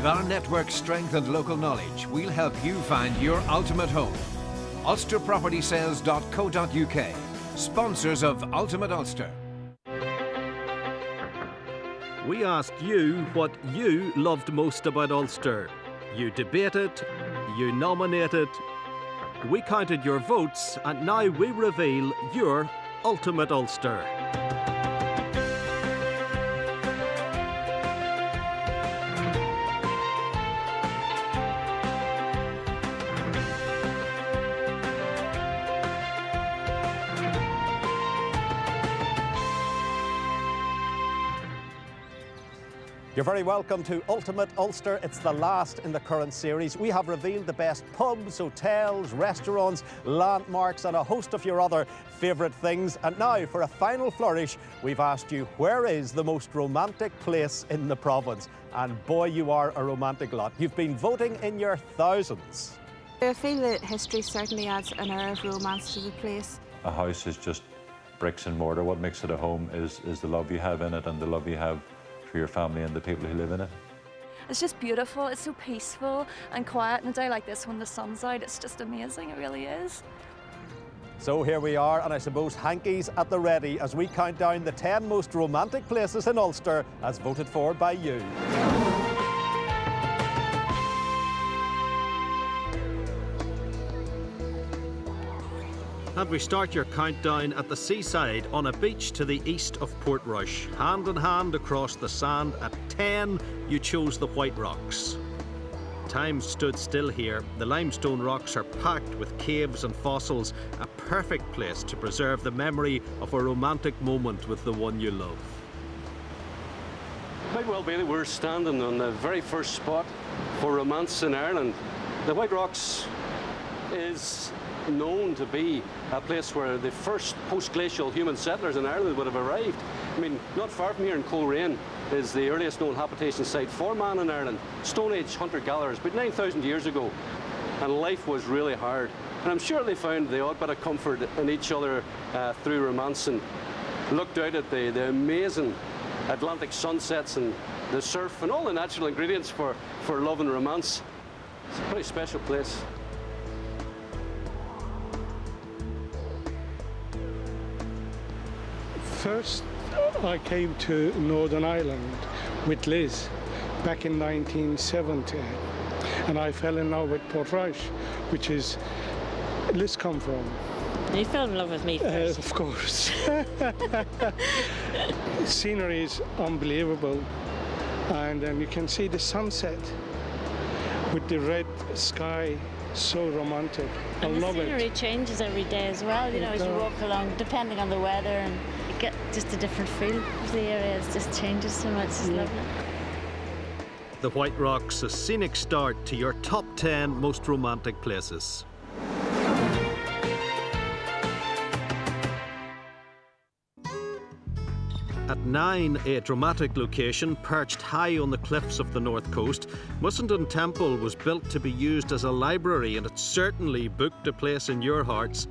With our network strength and local knowledge, we'll help you find your ultimate home. UlsterPropertySales.co.uk, sponsors of Ultimate Ulster. We asked you what you loved most about Ulster. You debated, you nominated, we counted your votes, and now we reveal your Ultimate Ulster. You're very welcome to Ultimate Ulster. It's the last in the current series. We have revealed the best pubs, hotels, restaurants, landmarks and a host of your other favourite things. And now, for a final flourish, we've asked you, where is the most romantic place in the province? And boy, you are a romantic lot. You've been voting in your thousands. I feel that history certainly adds an air of romance to the place. A house is just bricks and mortar. What makes it a home is the love you have in it and the love you have for your family and the people who live in it. It's just beautiful, it's so peaceful and quiet, and a day like this when the sun's out, it's just amazing, it really is. So here we are, and I suppose hankies at the ready as we count down the 10 most romantic places in Ulster as voted for by you. And we start your countdown at the seaside on a beach to the east of Portrush. Hand in hand across the sand at 10, you chose the White Rocks. Time stood still here. The limestone rocks are packed with caves and fossils, a perfect place to preserve the memory of a romantic moment with the one you love. Might well be that we're standing on the very first spot for romance in Ireland. The White Rocks is known to be a place where the first post-glacial human settlers in Ireland would have arrived. I mean, not far from here in Coleraine is the earliest known habitation site for man in Ireland. Stone Age hunter-gatherers, about 9,000 years ago, and life was really hard. And I'm sure they found the odd bit of comfort in each other through romance, and looked out at the amazing Atlantic sunsets and the surf and all the natural ingredients for love and romance. It's a pretty special place. First, I came to Northern Ireland with Liz back in 1970, and I fell in love with Portrush, which is Liz come from. You fell in love with me first. Of course. Scenery is unbelievable, and you can see the sunset with the red sky. So romantic. I love it. The scenery changes every day as well, you know, as you walk along, depending on the weather, and you get just a different feel of the area. It just changes so much. It's lovely. The White Rocks, a scenic start to your top 10 most romantic places. At 9, a dramatic location perched high on the cliffs of the north coast, Mussenden Temple was built to be used as a library, and it certainly booked a place in your hearts.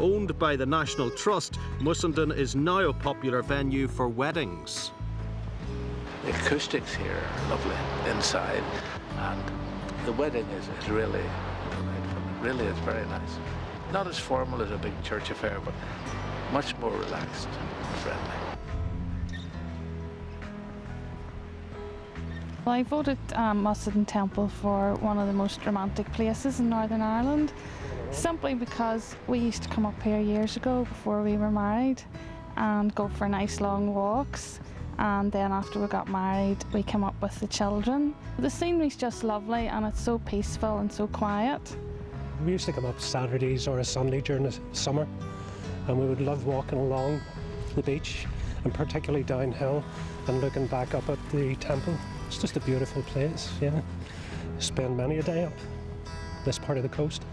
Owned by the National Trust, Mussenden is now a popular venue for weddings. The acoustics here are lovely inside, and the wedding is really delightful. It really is very nice. Not as formal as a big church affair, but much more relaxed and friendly. Well, I voted Mussenden Temple for one of the most romantic places in Northern Ireland, simply because we used to come up here years ago before we were married and go for nice long walks, and then after we got married we came up with the children. The scenery's just lovely, and it's so peaceful and so quiet. We used to come up Saturdays or a Sunday during the summer, and we would love walking along the beach, and particularly downhill and looking back up at the temple. It's just a beautiful place, yeah. Spend many a day up this part of the coast.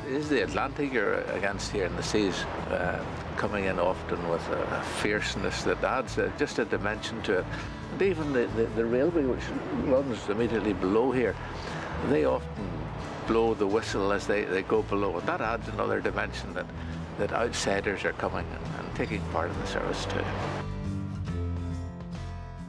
Is the Atlantic you're against here, and the seas coming in often with a fierceness that adds just a dimension to it. And even the railway, which runs immediately below here, they often blow the whistle as they go below, and that adds another dimension that outsiders are coming and taking part in the service too.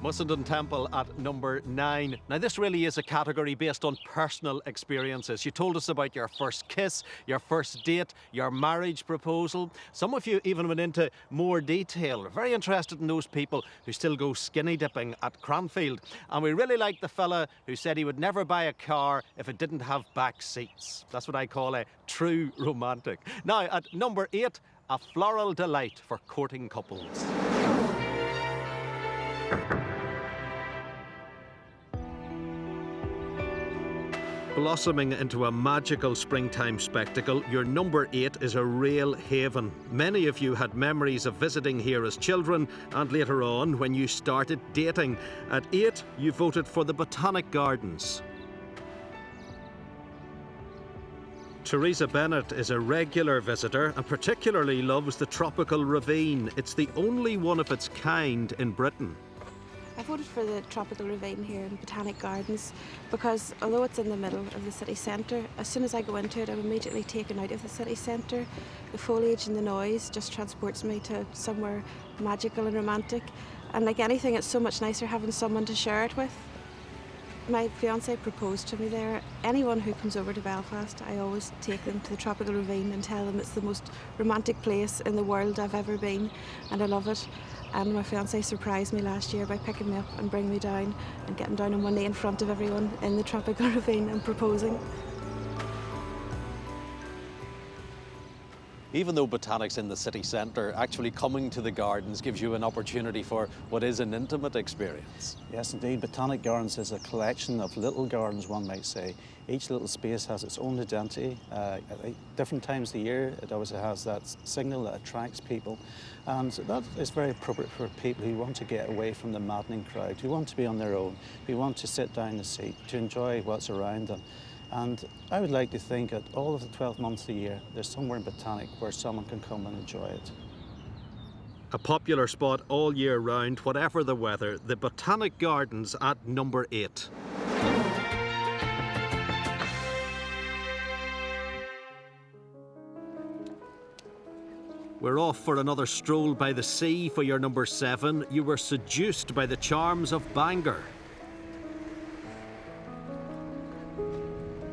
Mussenden Temple at number 9. Now this really is a category based on personal experiences. You told us about your first kiss, your first date, your marriage proposal. Some of you even went into more detail. We're very interested in those people who still go skinny dipping at Cranfield. And we really like the fella who said he would never buy a car if it didn't have back seats. That's what I call a true romantic. Now at number 8, a floral delight for courting couples. Blossoming into a magical springtime spectacle, your number 8 is a real haven. Many of you had memories of visiting here as children and later on when you started dating. At 8, you voted for the Botanic Gardens. Teresa Bennett is a regular visitor and particularly loves the Tropical Ravine. It's the only one of its kind in Britain. I voted for the Tropical Ravine here in Botanic Gardens because although it's in the middle of the city centre, as soon as I go into it I'm immediately taken out of the city centre. The foliage and the noise just transports me to somewhere magical and romantic, and like anything it's so much nicer having someone to share it with. My fiancé proposed to me there. Anyone who comes over to Belfast, I always take them to the Tropical Ravine and tell them it's the most romantic place in the world I've ever been, and I love it. And my fiancé surprised me last year by picking me up and bringing me down and getting down on one knee in front of everyone in the Tropical Ravine and proposing. Even though Botanic's in the city centre, actually coming to the gardens gives you an opportunity for what is an intimate experience. Yes, indeed. Botanic Gardens is a collection of little gardens, one might say. Each little space has its own identity. At different times of the year, it always has that signal that attracts people. And that is very appropriate for people who want to get away from the maddening crowd, who want to be on their own, who want to sit down the seat, to enjoy what's around them. And I would like to think that all of the 12 months of the year, there's somewhere in Botanic where someone can come and enjoy it. A popular spot all year round, whatever the weather, the Botanic Gardens at number 8. We're off for another stroll by the sea for your number 7. You were seduced by the charms of Bangor.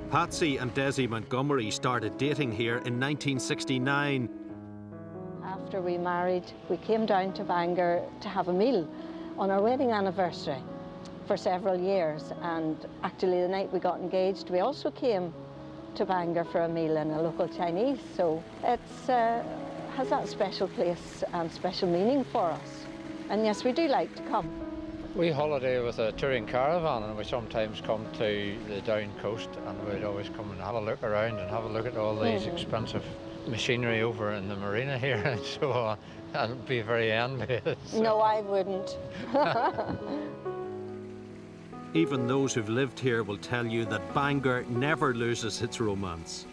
Patsy and Desi Montgomery started dating here in 1969. After we married, we came down to Bangor to have a meal on our wedding anniversary for several years. And actually the night we got engaged, we also came to Bangor for a meal in a local Chinese. So it's has that special place and special meaning for us. And yes, we do like to come. We holiday with a touring caravan and we sometimes come to the down coast and we'd always come and have a look around and have a look at all these expensive machinery over in the marina here and so on. I'd be very envious. No, I wouldn't. Even those who've lived here will tell you that Bangor never loses its romance.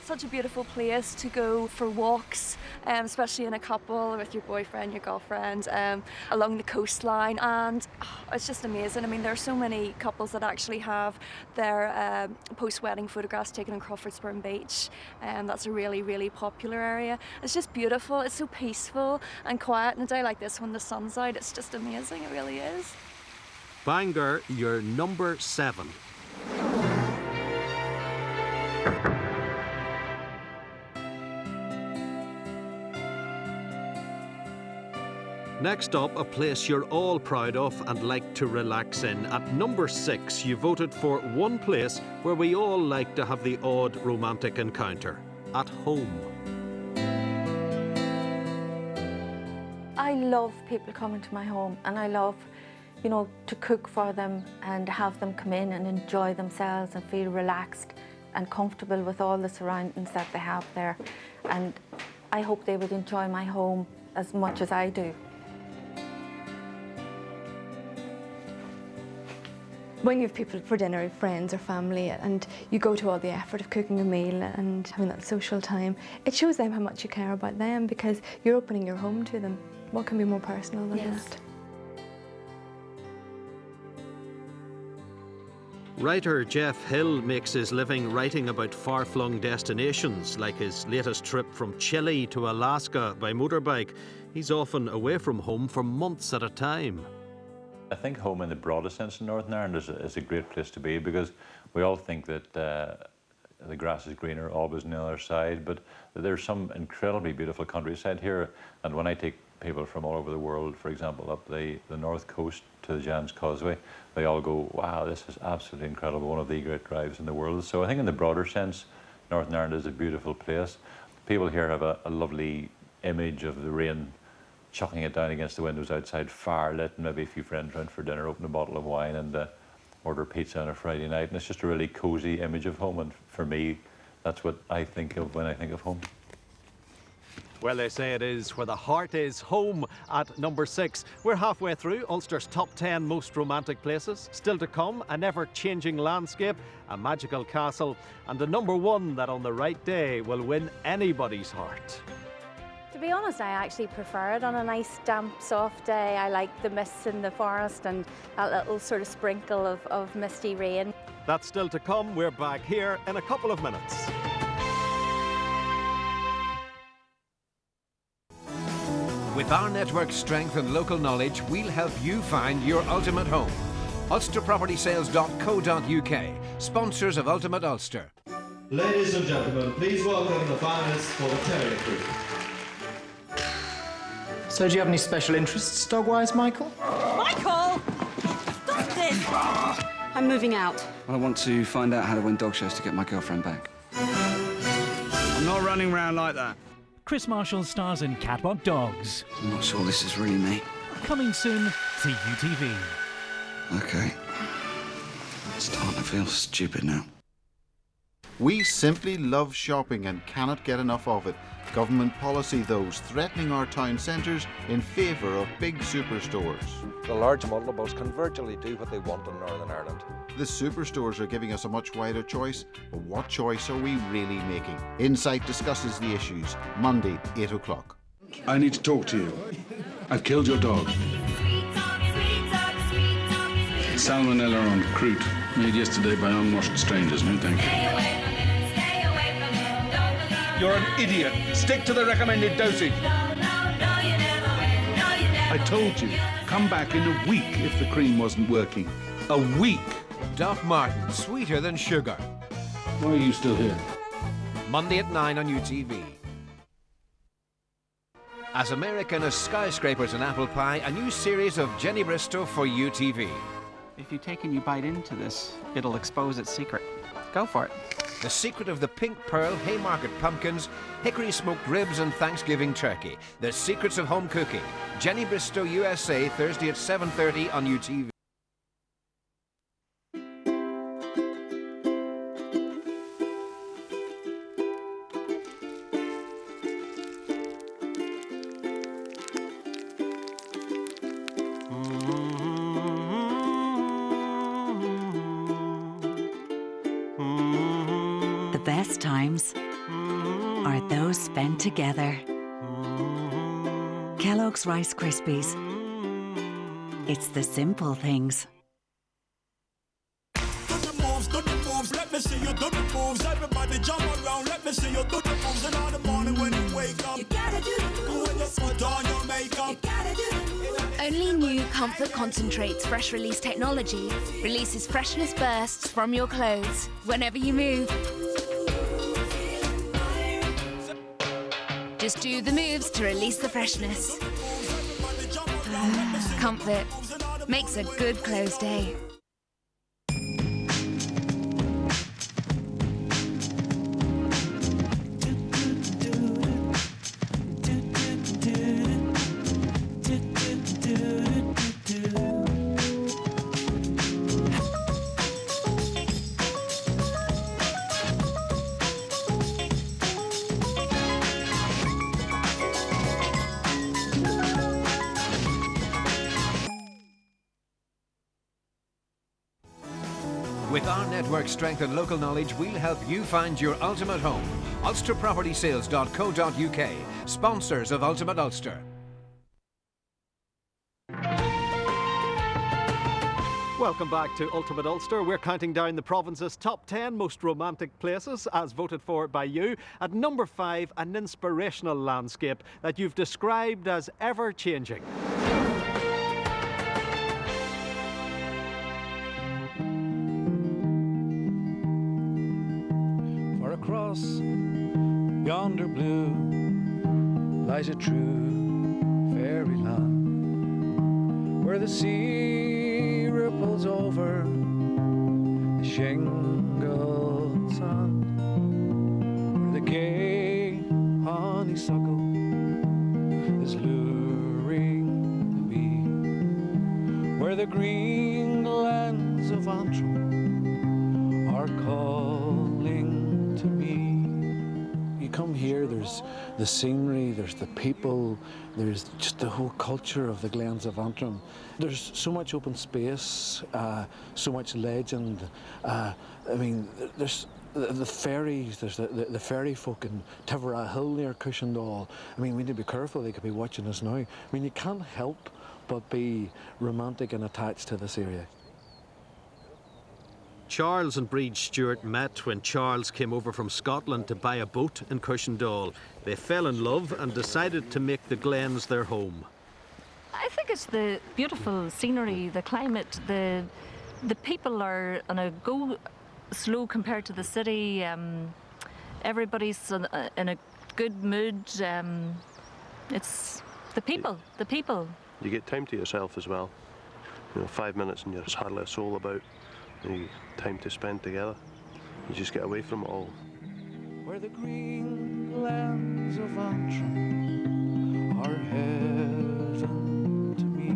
Such a beautiful place to go for walks, especially in a couple with your boyfriend, your girlfriend, along the coastline, and it's just amazing. I mean, there are so many couples that actually have their post-wedding photographs taken on Crawfordsburn Beach, and that's a really, really popular area. It's just beautiful, it's so peaceful and quiet, and a day like this when the sun's out, it's just amazing, it really is. Bangor, your number 7. Next up, a place you're all proud of and like to relax in. At number 6, you voted for one place where we all like to have the odd romantic encounter. At home. I love people coming to my home, and I love, you know, to cook for them and have them come in and enjoy themselves and feel relaxed and comfortable with all the surroundings that they have there. And I hope they would enjoy my home as much as I do. When you have people for dinner, friends or family, and you go to all the effort of cooking a meal and having that social time, it shows them how much you care about them because you're opening your home to them. What can be more personal than that? Writer Jeff Hill makes his living writing about far-flung destinations, like his latest trip from Chile to Alaska by motorbike. He's often away from home for months at a time. I think home in the broadest sense in Northern Ireland is a great place to be, because we all think that the grass is greener always on the other side, but there's some incredibly beautiful countryside here. And when I take people from all over the world, for example, up the north coast to the Giant's Causeway, they all go, wow, this is absolutely incredible, one of the great drives in the world. So I think in the broader sense, Northern Ireland is a beautiful place. People here have a lovely image of the rain chucking it down against the windows outside, firelit, and maybe a few friends round for dinner, open a bottle of wine and order pizza on a Friday night. And it's just a really cosy image of home, and for me, that's what I think of when I think of home. Well, they say it is where the heart is, home at number 6. We're halfway through Ulster's top 10 most romantic places. Still to come, an ever-changing landscape, a magical castle, and the number 1 that on the right day will win anybody's heart. To be honest, I actually prefer it on a nice, damp, soft day. I like the mists in the forest and that little sort of sprinkle of misty rain. That's still to come. We're back here in a couple of minutes. With our network strength and local knowledge, we'll help you find your ultimate home. UlsterPropertySales.co.uk, sponsors of Ultimate Ulster. Ladies and gentlemen, please welcome the finalists for the Terrier Group. So do you have any special interests, dog-wise, Michael? Michael! Stop this! I'm moving out. I want to find out how to win dog shows to get my girlfriend back. I'm not running around like that. Chris Marshall stars in Catwalk Dogs. I'm not sure this is really me. Coming soon to UTV. Okay. It's starting to feel stupid now. We simply love shopping and cannot get enough of it. Government policy, though, is threatening our town centres in favour of big superstores. The large multiples can virtually do what they want in Northern Ireland. The superstores are giving us a much wider choice, but what choice are we really making? Insight discusses the issues, Monday, 8 o'clock. I need to talk to you. I've killed your dog. Salmonella on croûte, made yesterday by unwashed strangers, no thank you. You're an idiot. Stick to the recommended dosage. I told you, come back in a week if the cream wasn't working. A week! Doc Martin, sweeter than sugar. Why are you still here? Monday at 9 on UTV. As American as skyscrapers and apple pie, a new series of Jenny Bristow for UTV. If you take a new bite into this, it'll expose its secret. Go for it. The secret of the pink pearl, Haymarket pumpkins, hickory smoked ribs and Thanksgiving turkey. The secrets of home cooking. Jenny Bristow, USA, Thursday at 7:30 on UTV. The best times are those spent together. Kellogg's Rice Krispies. It's the simple things. Do the moves, let me see you do the moves. Everybody jump around, let me see you do the moves. And all the morning when you wake up, you gotta do the moves. When you put on your makeup, you gotta do the moves. Only new Comfort Concentrates Fresh Release technology releases freshness bursts from your clothes whenever you move. Just do the moves to release the freshness. Comfort makes a good clothes day. With our network strength and local knowledge, we'll help you find your ultimate home. UlsterPropertySales.co.uk, sponsors of Ultimate Ulster. Welcome back to Ultimate Ulster. We're counting down the province's top 10 most romantic places as voted for by you. At number 5, an inspirational landscape that you've described as ever-changing. For across yonder blue lies a true fairyland, where the sea ripples over the shingled sand, where the gay honeysuckle is luring the bee, where the green glens of Antrim are calling to me. You come here, there's the scenery, there's the people, there's just the whole culture of the Glens of Antrim. There's so much open space, so much legend. I mean, there's the ferries, there's the ferry folk in Tivera Hill near Cushendall. I mean, we need to be careful, they could be watching us now. I mean, you can't help but be romantic and attached to this area. Charles and Breed Stewart met when Charles came over from Scotland to buy a boat in Cushendall. They fell in love and decided to make the Glens their home. I think it's the beautiful scenery, the climate, the people are on a go slow compared to the city. Everybody's in a good mood. It's the people. You get time to yourself as well. 5 minutes and there's hardly a soul about. You time to spend together. You just get away from it all. Where the green glens of Antrim are heaven to me.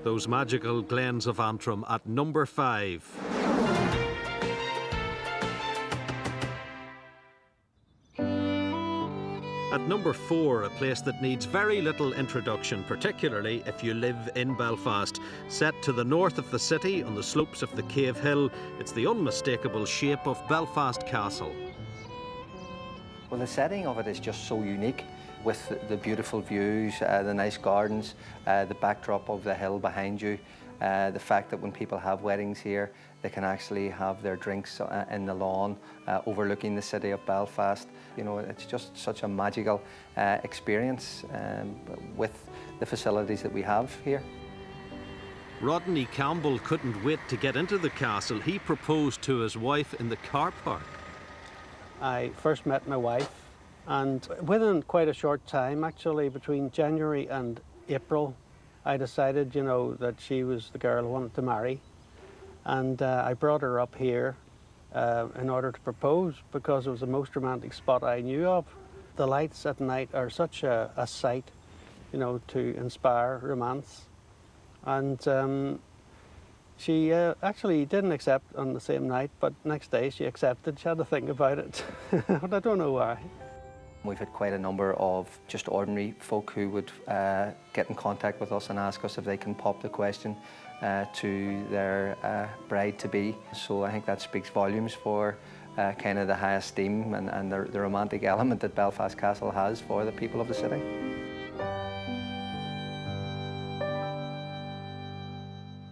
Those magical Glens of Antrim at number 5. At number 4, a place that needs very little introduction, particularly if you live in Belfast. Set to the north of the city, on the slopes of the Cave Hill, it's the unmistakable shape of Belfast Castle. Well, the setting of it is just so unique, with the beautiful views, the nice gardens, the backdrop of the hill behind you, the fact that when people have weddings here, they can actually have their drinks in the lawn, overlooking the city of Belfast. It's just such a magical experience with the facilities that we have here. Rodney Campbell couldn't wait to get into the castle. He proposed to his wife in the car park. I first met my wife, and within quite a short time, actually, between January and April, I decided, that she was the girl I wanted to marry. And I brought her up here in order to propose, because it was the most romantic spot I knew of. The lights at night are such a sight, to inspire romance. And she actually didn't accept on the same night, but next day she accepted. She had to think about it, but I don't know why. We've had quite a number of just ordinary folk who would get in contact with us and ask us if they can pop the question to their bride-to-be. So I think that speaks volumes for kind of the high esteem and the romantic element that Belfast Castle has for the people of the city.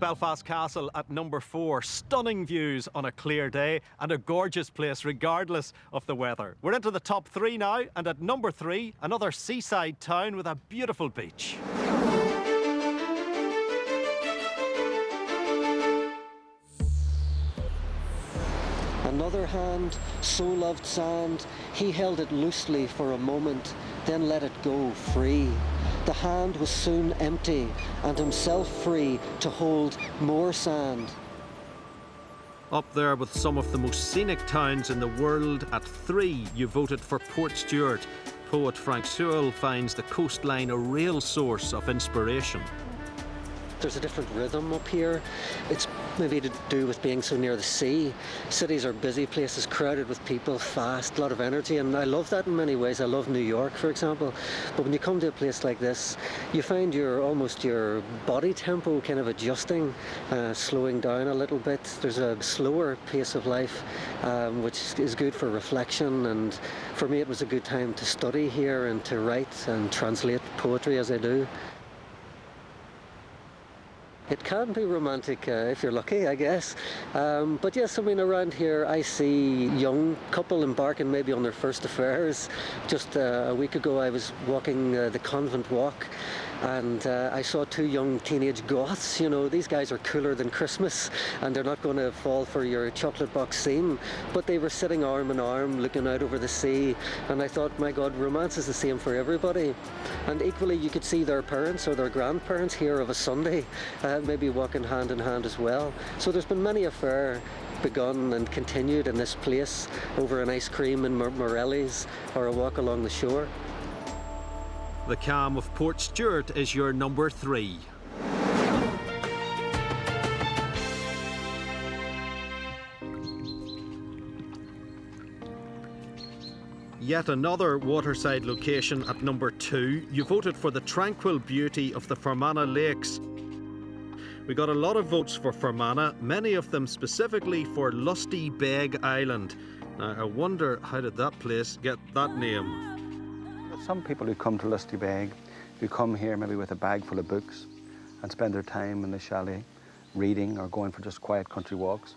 Belfast Castle at number 4. Stunning views on a clear day and a gorgeous place regardless of the weather. We're into the top 3 now, and at number 3, another seaside town with a beautiful beach. Another hand so loved sand, he held it loosely for a moment, then let it go free. The hand was soon empty, and himself free to hold more sand. Up there with some of the most scenic towns in the world, at 3 you voted for Port Stewart. Poet Frank Sewell finds the coastline a real source of inspiration. There's a different rhythm up here. It's maybe to do with being so near the sea. Cities are busy places, crowded with people, fast, a lot of energy, and I love that in many ways. I love New York, for example. But when you come to a place like this, you find almost your body tempo kind of adjusting, slowing down a little bit. There's a slower pace of life, which is good for reflection, and for me it was a good time to study here and to write and translate poetry as I do. It can be romantic if you're lucky, I guess. But yes, I mean, around here I see young couple embarking maybe on their first affairs. Just a week ago I was walking the convent walk, and I saw two young teenage goths. You know, these guys are cooler than Christmas, and they're not going to fall for your chocolate box scene. But they were sitting arm in arm, looking out over the sea, and I thought, my God, romance is the same for everybody. And equally, you could see their parents or their grandparents here of a Sunday, maybe walking hand in hand as well. So there's been many affair begun and continued in this place over an ice cream in Morelli's or a walk along the shore. The calm of Port Stewart is your number 3. Yet another waterside location at number 2. You voted for the tranquil beauty of the Fermanagh Lakes. We got a lot of votes for Fermanagh, many of them specifically for Lusty Beg Island. Now, I wonder, how did that place get that name? Some people who come to Lusty Beg, who come here maybe with a bag full of books and spend their time in the chalet reading or going for just quiet country walks.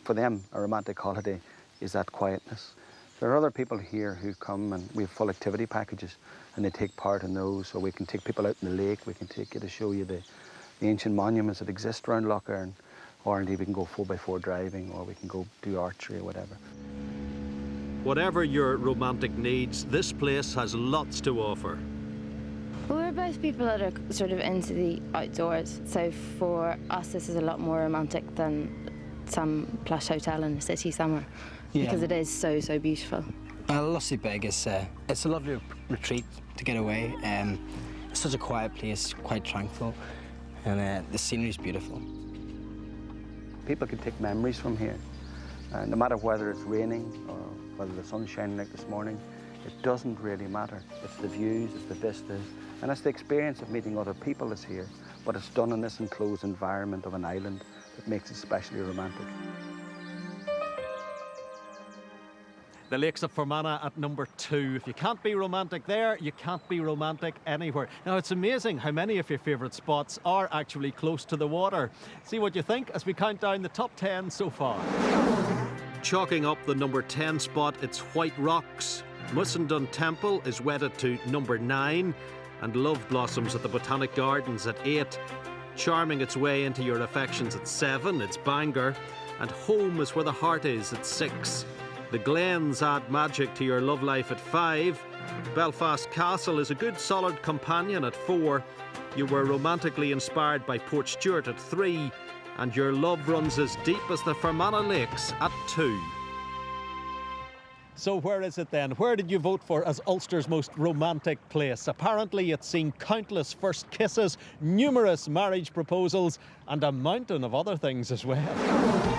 For them, a romantic holiday is that quietness. There are other people here who come, and we have full activity packages, and they take part in those. So we can take people out in the lake, we can take you to show you the ancient monuments that exist around Lough Erne, or indeed we can go 4x4 driving, or we can go do archery or whatever. Whatever your romantic needs, this place has lots to offer. Well, we're both people that are sort of into the outdoors, so for us this is a lot more romantic than some plush hotel in the city somewhere, because it is so, so beautiful. Lusty Beg is it's a lovely retreat to get away. It's such a quiet place, quite tranquil, and the scenery is beautiful. People can take memories from here, no matter whether it's raining or whether the sun's shining like this morning. It doesn't really matter. It's the views, it's the vistas, and it's the experience of meeting other people that's here, but it's done in this enclosed environment of an island that makes it especially romantic. The Lakes of Fermanagh at number 2. If you can't be romantic there, you can't be romantic anywhere. Now, it's amazing how many of your favourite spots are actually close to the water. See what you think as we count down the top 10 so far. Chalking up the number 10 spot, it's White Rocks. Musselndon Temple is wedded to number 9, and Love Blossoms at the Botanic Gardens at 8. Charming its way into your affections at 7, it's Bangor, and Home is where the heart is at 6. The Glens add magic to your love life at 5. Belfast Castle is a good solid companion at 4. You were romantically inspired by Port Stewart at 3. And your love runs as deep as the Fermanagh Lakes at 2. So where is it then? Where did you vote for as Ulster's most romantic place? Apparently it's seen countless first kisses, numerous marriage proposals, and a mountain of other things as well.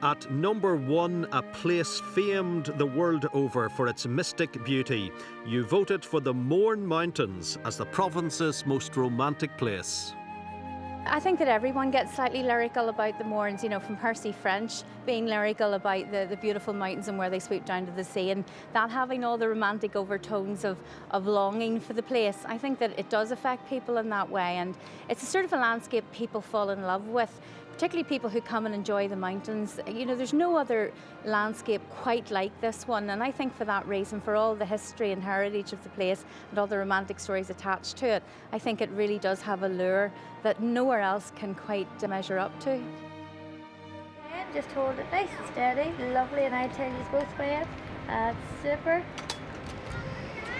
At number 1, a place famed the world over for its mystic beauty. You voted for the Mourne Mountains as the province's most romantic place. I think that everyone gets slightly lyrical about the Mournes, you know, from Percy French being lyrical about the beautiful mountains and where they sweep down to the sea, and that having all the romantic overtones of longing for the place. I think that it does affect people in that way, and it's a sort of a landscape people fall in love with, particularly people who come and enjoy the mountains. You know, there's no other landscape quite like this one, and I think for that reason, for all the history and heritage of the place and all the romantic stories attached to it, I think it really does have a lure that nowhere else can quite measure up to. Just hold it nice and steady, lovely, and I tell you both ways. That's super.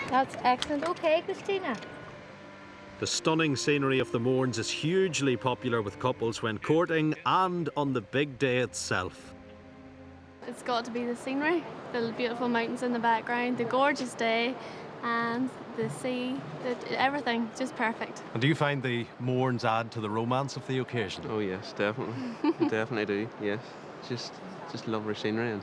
That's excellent. Okay, Christina. The stunning scenery of the Mournes is hugely popular with couples when courting and on the big day itself. It's got to be the scenery, the beautiful mountains in the background, the gorgeous day, and the sea, everything, just perfect. And do you find the Mournes add to the romance of the occasion? Oh yes, definitely. Definitely do, yes. Just lovely scenery, and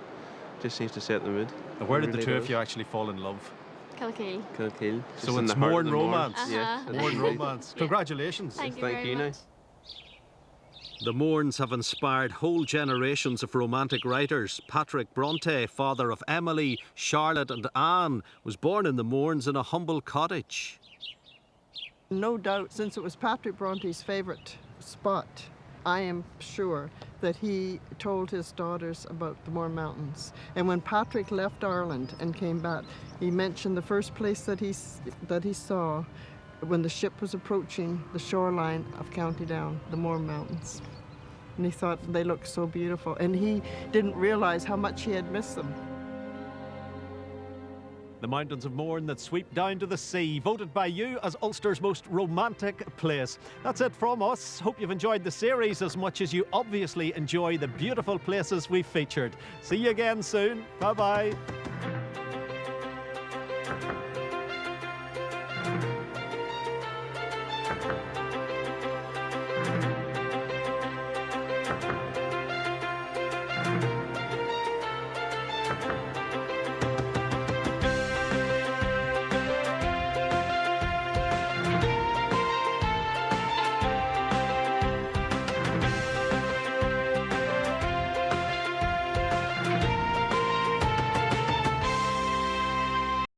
just seems to set the mood. And where did the two of you actually fall in love? Kilkeel. Kilkeel. So it's Mourne romance. Yes, Mourne romance. Congratulations. Thank you very much. The Mournes have inspired whole generations of romantic writers. Patrick Bronte, father of Emily, Charlotte and Anne, was born in the Mournes in a humble cottage. No doubt, since it was Patrick Bronte's favourite spot, I am sure that he told his daughters about the Mourne Mountains. And when Patrick left Ireland and came back, he mentioned the first place that he saw when the ship was approaching the shoreline of County Down, the Mourne Mountains. And he thought they looked so beautiful, and he didn't realise how much he had missed them. The mountains of Mourne that sweep down to the sea, voted by you as Ulster's most romantic place. That's it from us. Hope you've enjoyed the series as much as you obviously enjoy the beautiful places we've featured. See you again soon. Bye-bye.